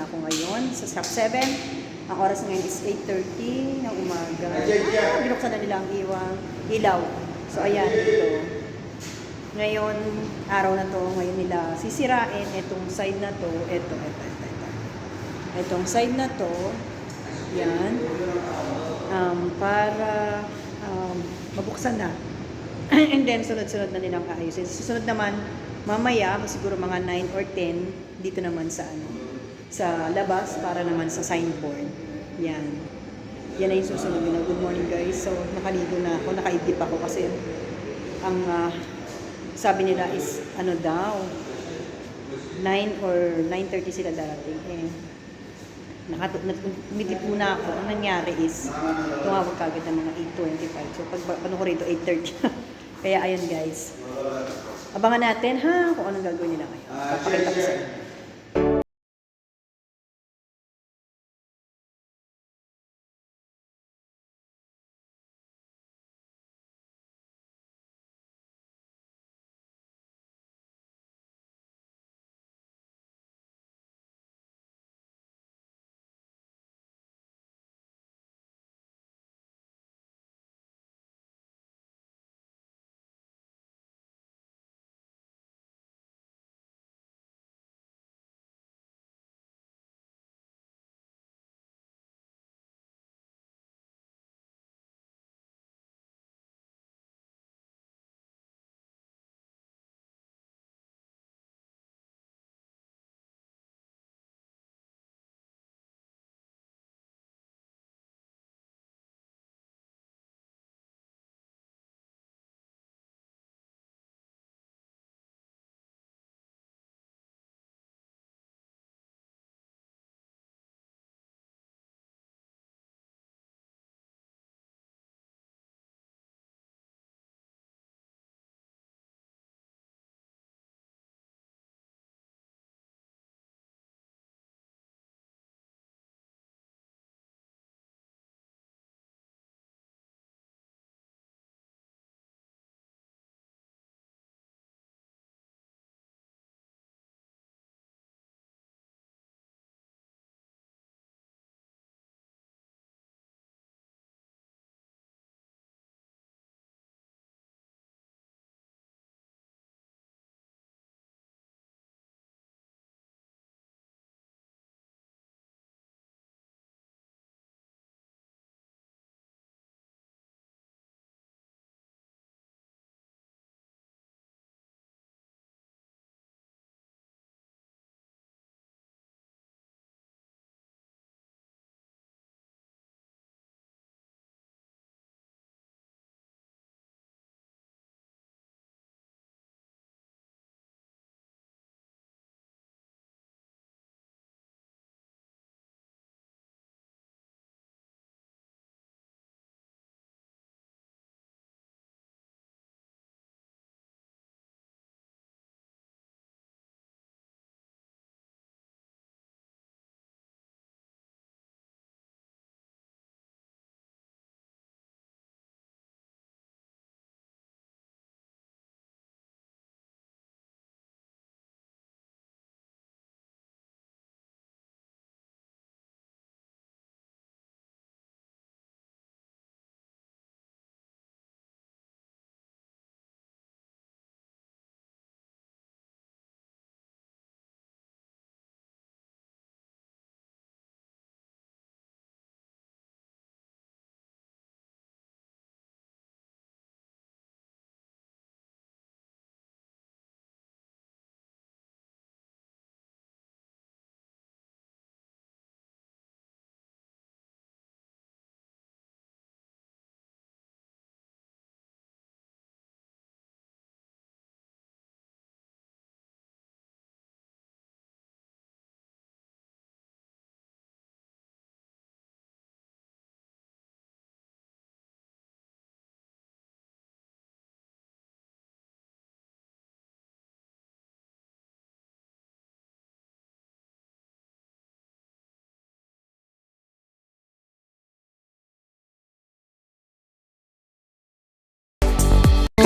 na ako ngayon sa Shop 7. Ang oras ngayon is 8:30 ng umaga. Binuksan na nila ang ilaw. So ayan, ito. Ngayon, araw na to, ngayon nila sisirain itong side na to. Ito. Itong side na to, yan. Para mabuksan na. And then, sunod-sunod na nilang ayusin. Susunod naman, mamaya, siguro mga 9 or 10, dito naman sa sa labas, para naman sa signboard. Yan. Yan na yung susunod nila. Good morning, guys. So, nakaligo na ako. Nakaidip ako kasi ang sabi nila is, ano daw, 9 or 9:30 sila darating. Umidip muna ako. Ang nangyari is, tumawag kagad ng mga 8:25. So, pag ko rito, 8:30. Kaya, ayun guys. Abangan natin, ha, kung anong gagawin nila ngayon. Papakita ko sa inyo.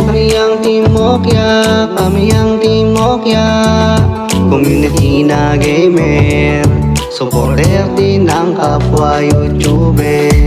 Kami ang Timokya Community na gamer Supporter din ang kapwa YouTuber.